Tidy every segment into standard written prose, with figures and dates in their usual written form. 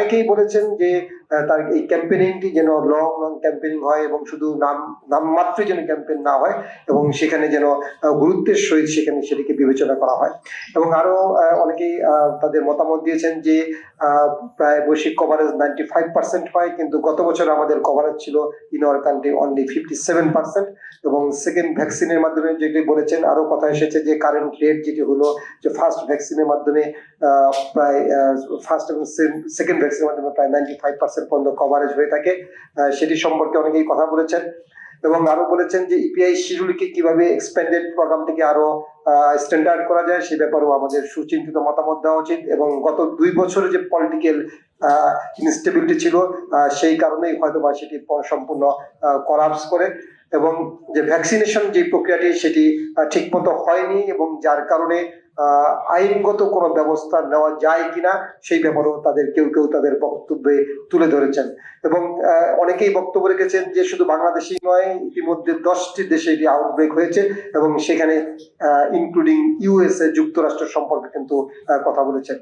অনেকেই বলেছেন যে তার এই ক্যাম্পেইনিংটি যেন লং লং ক্যাম্পেইনিং হয় এবং শুধু নামমাত্র যেন ক্যাম্পেইন না হয় এবং সেখানে যেন গুরুত্বের সহিত সেখানে সেটিকে বিবেচনা করা হয়। এবং আরো অনেকেই তাদের মতামত দিয়েছেন যে প্রায় বৈশ্বিক কভারেজ 95% হয়, কিন্তু গত বছর আমাদের কভারেজ ছিল ইন আওয়ার কান্ট্রি অনলি 57%। এবং সেকেন্ড ভ্যাকসিনের মাধ্যমে যেটি বলেছেন, আরো কথা এসেছে যে কারেন্ট রেট যেটি হলো যে ফার্স্ট ভ্যাকসিনের মাধ্যমে প্রায় ফার্স্ট এবং সেকেন্ড ভ্যাকসিনের মাধ্যমে প্রায় 95% পর্যন্ত কভারেজ হয়ে থাকে, সেটি সম্পর্কে অনেকেই কথা বলেছেন। এবং আরো বলেছেন যে ইপিআই শিডিউলকে কিভাবে এক্সপ্যান্ডেড প্রোগ্রাম থেকে আরো স্ট্যান্ডার্ড করা যায় সে ব্যাপারেও আমাদের সুচিন্তিত মতামত দেওয়া উচিত। এবং গত 2 বছরে যে পলিটিক্যাল ইনস্টেবিলিটি ছিল সেই কারণেই হয়তো বা সেটি সম্পূর্ণ কলাপস করে, এবং যে ভ্যাকসিনেশন যে প্রক্রিয়াটি সেটি ঠিক মতো হয়নি এবং যার কারণে আইনগত কোনো ব্যবস্থা নেওয়া যায় কিনা সেই ব্যাপারেও তাদের কেউ কেউ তাদের বক্তব্যে তুলে ধরেছেন। এবং অনেকেই বক্তব্য রেখেছেন যে শুধু বাংলাদেশই নয়, ইতিমধ্যে 10টি দেশে এটি আউটব্রেক হয়েছে এবং সেখানে ইনক্লুডিং ইউএসএ যুক্তরাষ্ট্র সম্পর্কে কিন্তু কথা বলেছেন।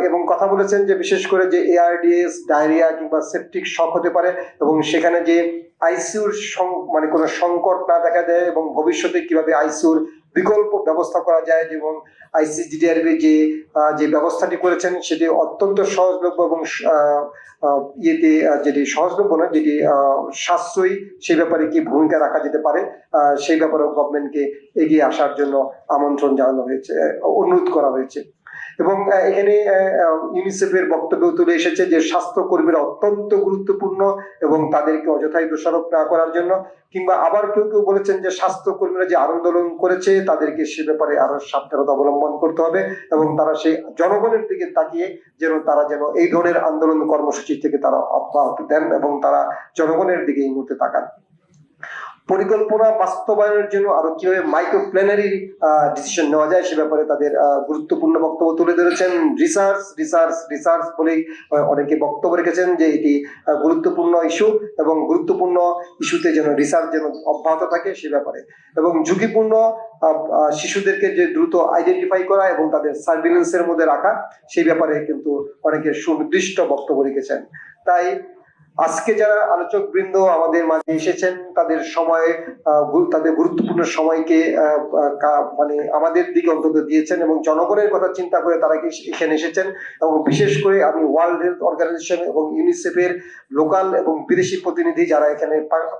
এবং কথা বলেছেন যে বিশেষ করে যে এআরডিএস, ডায়রিয়া কিংবা সেপটিক শক হতে পারে এবং সেখানে যে আইসিইউর মানে কোনো সংকট না দেখা দেয় এবং ভবিষ্যতে কিভাবে আইসিইউর বিকল্প ব্যবস্থা করা যায়, এবং আইসিডিডিআরবি যে ব্যবস্থাটি করেছেন সেটি অত্যন্ত সহজলভ্য এবং যেটি সহজলভ্য না, যেটি সাশ্রয়ী, সেই ব্যাপারে কি ভূমিকা রাখা যেতে পারে সেই ব্যাপারে গভর্নমেন্টকে এগিয়ে আসার জন্য আমন্ত্রণ জানানো হয়েছে, অনুরোধ করা হয়েছে। এবং এখানে ইউনিসেফের বক্তব্য তুলে এসেছে যে স্বাস্থ্য কর্মীরা অত্যন্ত গুরুত্বপূর্ণ এবং তাদেরকে অযথাই দোষারোপ না করার জন্য, কিংবা আবার কেউ কেউ বলেছেন যে স্বাস্থ্য কর্মীরা যে আন্দোলন করেছে তাদেরকে সে ব্যাপারে আরো সাবধানতা অবলম্বন করতে হবে এবং তারা সেই জনগণের দিকে তাকিয়ে তারা যেন এই ধরনের আন্দোলন কর্মসূচি থেকে তারা অব্যাহতি দেন এবং তারা জনগণের দিকে এই মুহূর্তে তাকান। পরিকল্পনা বাস্তবায়নের জন্য আরো কিভাবে মাইক্রো প্ল্যানারি ডিসিশন নেওয়া যায় সে ব্যাপারে তাদের গুরুত্বপূর্ণ বক্তব্য তুলে ধরেছেন। রিসার্চ রিসার্চ রিসার্চ বলেই অনেকে বক্তব্য রেখেছেন যে এটি গুরুত্বপূর্ণ ইস্যু এবং গুরুত্বপূর্ণ ইস্যুতে যেন রিসার্চ যেন অব্যাহত থাকে সে ব্যাপারে, এবং ঝুঁকিপূর্ণ শিশুদেরকে যে দ্রুত আইডেন্টিফাই করা এবং তাদের সার্ভিলেন্সের মধ্যে রাখা সেই ব্যাপারে কিন্তু অনেকে সুনির্দিষ্ট বক্তব্য রেখেছেন। তাই আজকে যারা আলোচক বৃন্দ আমাদের মাঝে এসেছেন তাদের সময়ে তাদের গুরুত্বপূর্ণ সময়কে মানে আমাদের দিকে অন্তত দিয়েছেন এবং জনগণের কথা চিন্তা করে তারা এখানে এসেছেন। এবং বিশেষ করে আমি ওয়ার্ল্ড হেলথ অর্গানাইজেশন এবং ইউনিসেফের লোকাল এবং বিদেশি প্রতিনিধি যারা এখানে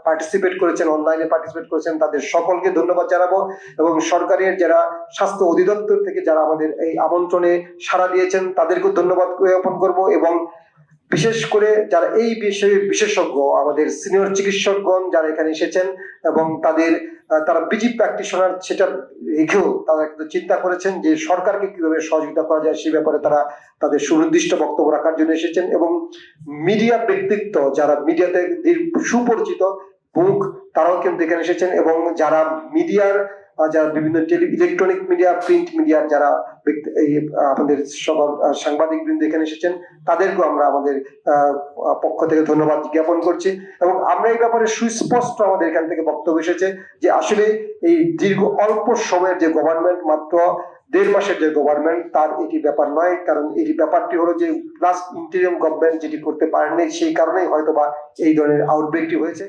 পার্টিসিপেট করেছেন, অনলাইনে পার্টিসিপেট করেছেন, তাদের সকলকে ধন্যবাদ জানাবো। এবং সরকারের যারা স্বাস্থ্য অধিদপ্তর থেকে যারা আমাদের এই আমন্ত্রণে সাড়া দিয়েছেন তাদেরকেও ধন্যবাদ জ্ঞাপন করবো। এবং বিশেষ করে যারা এই বিষয়ে বিশেষজ্ঞ আমাদের সিনিয়র চিকিৎসকগণ যারা এখানে এসেছেন এবং তারা বিজি প্র্যাকটিশনার সেটা রেখেও তারা কিন্তু চিন্তা করেছেন যে সরকারকে কিভাবে সহযোগিতা করা যায় সে ব্যাপারে তারা তাদের সুনির্দিষ্ট বক্তব্য রাখার জন্য এসেছেন। এবং মিডিয়া ব্যক্তিত্ব যারা মিডিয়াতে সুপরিচিত মুখ তারাও কিন্তু এখানে এসেছেন, এবং যারা মিডিয়ার যারা বিভিন্ন ইলেকট্রনিক মিডিয়া, প্রিন্ট মিডিয়ার যারা আমাদের সকল সাংবাদিক বৃন্দ এখানে এসেছেন তাদেরকেও আমরা আমাদের পক্ষ থেকে ধন্যবাদ জ্ঞাপন করছি। এবং আমরা এই ব্যাপারে সুস্পষ্ট আমাদের এখান থেকে বক্তব্য এসেছে যে আসলে এই দীর্ঘ অল্প সময়ের যে গভর্নমেন্ট, মাত্র 1.5 মাসের যে গভর্নমেন্ট, তার এটি ব্যাপার নয়, কারণ এই ব্যাপারটি হলো যে লাস্ট ইন্টারিম গভর্নমেন্ট যেটি করতে পারেননি সেই কারণেই হয়তো বা এই ধরনের আউটব্রেকটি হয়েছে।